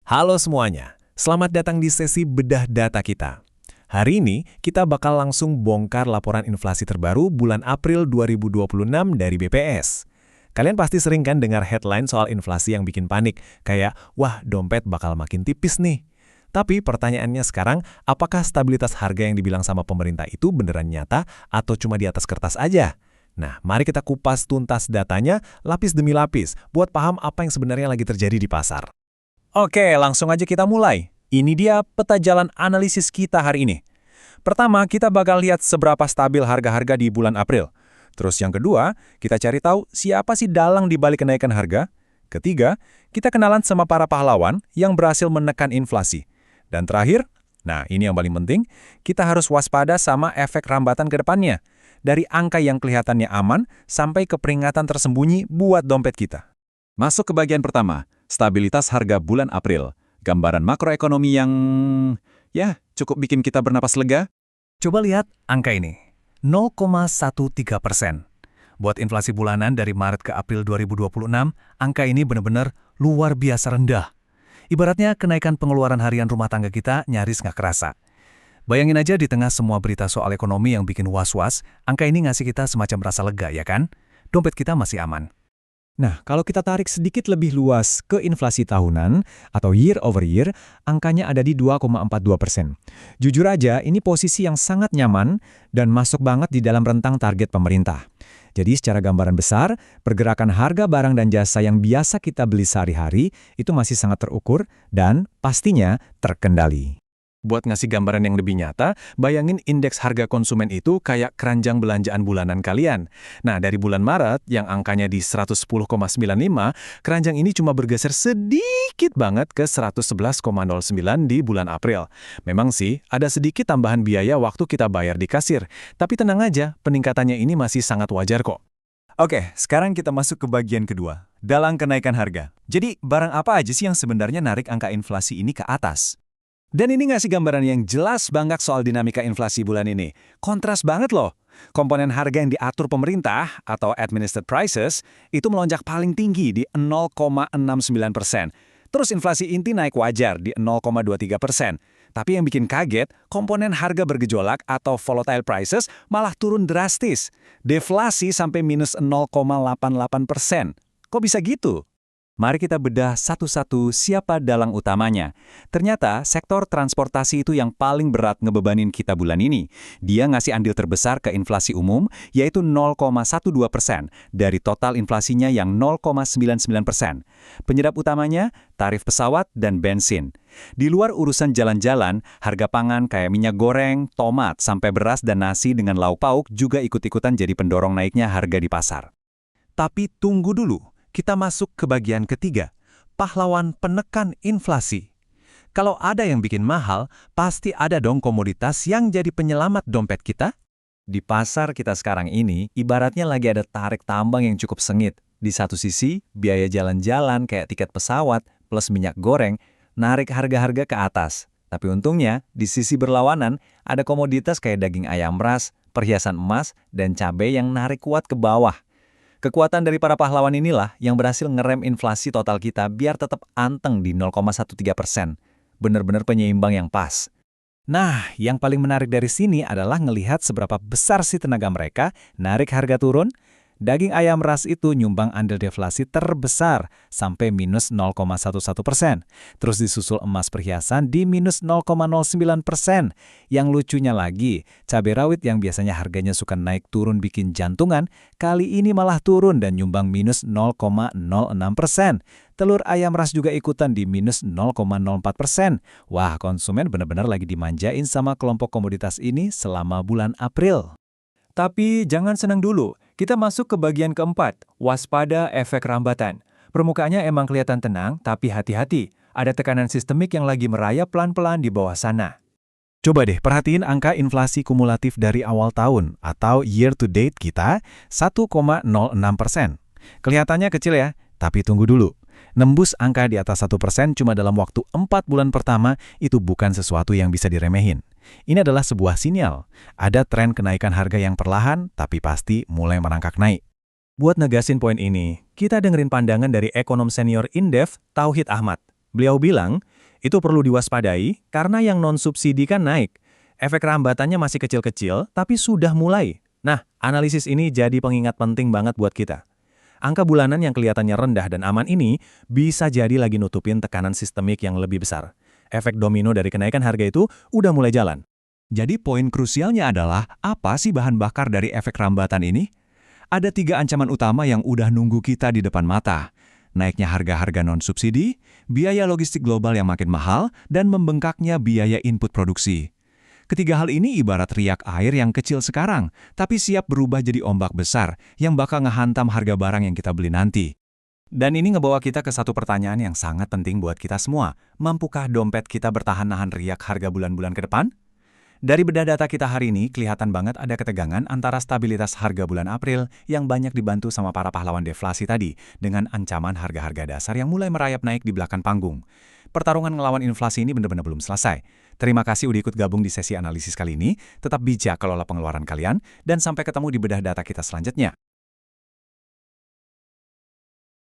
Halo semuanya, selamat datang di sesi bedah data kita. Hari ini kita bakal langsung bongkar laporan inflasi terbaru bulan April 2026 dari BPS. Kalian pasti sering kan dengar headline soal inflasi yang bikin panik, kayak, wah dompet bakal makin tipis nih. Tapi pertanyaannya sekarang, apakah stabilitas harga yang dibilang sama pemerintah itu beneran nyata atau cuma di atas kertas aja? Nah, mari kita kupas tuntas datanya lapis demi lapis, buat paham apa yang sebenarnya lagi terjadi di pasar. Oke, langsung aja kita mulai. Ini dia peta jalan analisis kita hari ini. Pertama, kita bakal lihat seberapa stabil harga-harga di bulan April. Terus yang kedua, kita cari tahu siapa sih dalang di balik kenaikan harga. Ketiga, kita kenalan sama para pahlawan yang berhasil menekan inflasi. Dan terakhir, nah ini yang paling penting, kita harus waspada sama efek rambatan ke depannya. Dari angka yang kelihatannya aman sampai ke peringatan tersembunyi buat dompet kita. Masuk ke bagian pertama, stabilitas harga bulan April. Gambaran makroekonomi yang, cukup bikin kita bernapas lega. Coba lihat angka ini, 0,13%. Buat inflasi bulanan dari Maret ke April 2026, angka ini benar-benar luar biasa rendah. Ibaratnya kenaikan pengeluaran harian rumah tangga kita nyaris nggak kerasa. Bayangin aja di tengah semua berita soal ekonomi yang bikin was-was, angka ini ngasih kita semacam rasa lega, ya kan? Dompet kita masih aman. Nah, kalau kita tarik sedikit lebih luas ke inflasi tahunan atau year over year, angkanya ada di 2,42%. Jujur aja, ini posisi yang sangat nyaman dan masuk banget di dalam rentang target pemerintah. Jadi secara gambaran besar, pergerakan harga barang dan jasa yang biasa kita beli sehari-hari itu masih sangat terukur dan pastinya terkendali. Buat ngasih gambaran yang lebih nyata, bayangin indeks harga konsumen itu kayak keranjang belanjaan bulanan kalian. Nah, dari bulan Maret yang angkanya di 110,95, keranjang ini cuma bergeser sedikit banget ke 111,09 di bulan April. Memang sih, ada sedikit tambahan biaya waktu kita bayar di kasir. Tapi tenang aja, peningkatannya ini masih sangat wajar kok. Oke, sekarang kita masuk ke bagian kedua, dalang kenaikan harga. Jadi, barang apa aja sih yang sebenarnya narik angka inflasi ini ke atas? Dan ini ngasih gambaran yang jelas banget soal dinamika inflasi bulan ini. Kontras banget loh. Komponen harga yang diatur pemerintah atau administered prices itu melonjak paling tinggi di 0,69%. Terus inflasi inti naik wajar di 0,23%. Tapi yang bikin kaget, komponen harga bergejolak atau volatile prices malah turun drastis. Deflasi sampai minus 0,88%. Kok bisa gitu? Mari kita bedah satu-satu siapa dalang utamanya. Ternyata sektor transportasi itu yang paling berat ngebebanin kita bulan ini. Dia ngasih andil terbesar ke inflasi umum, yaitu 0,12% dari total inflasinya yang 0,99%. Penyebab utamanya, tarif pesawat dan bensin. Di luar urusan jalan-jalan, harga pangan kayak minyak goreng, tomat, sampai beras dan nasi dengan lauk pauk juga ikut-ikutan jadi pendorong naiknya harga di pasar. Tapi tunggu dulu. Kita masuk ke bagian ketiga, pahlawan penekan inflasi. Kalau ada yang bikin mahal, pasti ada dong komoditas yang jadi penyelamat dompet kita. Di pasar kita sekarang ini, ibaratnya lagi ada tarik tambang yang cukup sengit. Di satu sisi, biaya jalan-jalan kayak tiket pesawat plus minyak goreng, narik harga-harga ke atas. Tapi untungnya, di sisi berlawanan, ada komoditas kayak daging ayam ras, perhiasan emas, dan cabai yang narik kuat ke bawah. Kekuatan dari para pahlawan inilah yang berhasil ngerem inflasi total kita biar tetap anteng di 0,13%. Benar-benar penyeimbang yang pas. Nah, yang paling menarik dari sini adalah ngelihat seberapa besar sih tenaga mereka narik harga turun. Daging ayam ras itu nyumbang andil deflasi terbesar sampai minus 0,11%. Terus disusul emas perhiasan di minus 0,09%. Yang lucunya lagi, cabai rawit yang biasanya harganya suka naik turun bikin jantungan, kali ini malah turun dan nyumbang minus 0,06%. Telur ayam ras juga ikutan di minus 0,04%. Wah, konsumen benar-benar lagi dimanjain sama kelompok komoditas ini selama bulan April. Tapi jangan senang dulu, kita masuk ke bagian keempat, waspada efek rambatan. Permukaannya emang kelihatan tenang, tapi hati-hati, ada tekanan sistemik yang lagi merayap pelan-pelan di bawah sana. Coba deh perhatiin angka inflasi kumulatif dari awal tahun atau year to date kita 1,06%. Kelihatannya kecil ya, tapi tunggu dulu. Nembus angka di atas 1% cuma dalam waktu 4 bulan pertama itu bukan sesuatu yang bisa diremehin. Ini adalah sebuah sinyal. Ada tren kenaikan harga yang perlahan, tapi pasti mulai merangkak naik. Buat negasin poin ini, kita dengerin pandangan dari ekonom senior Indef, Tauhid Ahmad. Beliau bilang, itu perlu diwaspadai karena yang non-subsidi kan naik. Efek rambatannya masih kecil-kecil, tapi sudah mulai. Nah, analisis ini jadi pengingat penting banget buat kita. Angka bulanan yang kelihatannya rendah dan aman ini bisa jadi lagi nutupin tekanan sistemik yang lebih besar. Efek domino dari kenaikan harga itu udah mulai jalan. Jadi poin krusialnya adalah, apa sih bahan bakar dari efek rambatan ini? Ada 3 ancaman utama yang udah nunggu kita di depan mata. Naiknya harga-harga non-subsidi, biaya logistik global yang makin mahal, dan membengkaknya biaya input produksi. Ketiga hal ini ibarat riak air yang kecil sekarang, tapi siap berubah jadi ombak besar yang bakal ngehantam harga barang yang kita beli nanti. Dan ini ngebawa kita ke satu pertanyaan yang sangat penting buat kita semua. Mampukah dompet kita bertahan nahan riak harga bulan-bulan ke depan? Dari bedah data kita hari ini, kelihatan banget ada ketegangan antara stabilitas harga bulan April yang banyak dibantu sama para pahlawan deflasi tadi, dengan ancaman harga-harga dasar yang mulai merayap naik di belakang panggung. Pertarungan ngelawan inflasi ini benar-benar belum selesai. Terima kasih udah ikut gabung di sesi analisis kali ini, tetap bijak kelola pengeluaran kalian, dan sampai ketemu di bedah data kita selanjutnya.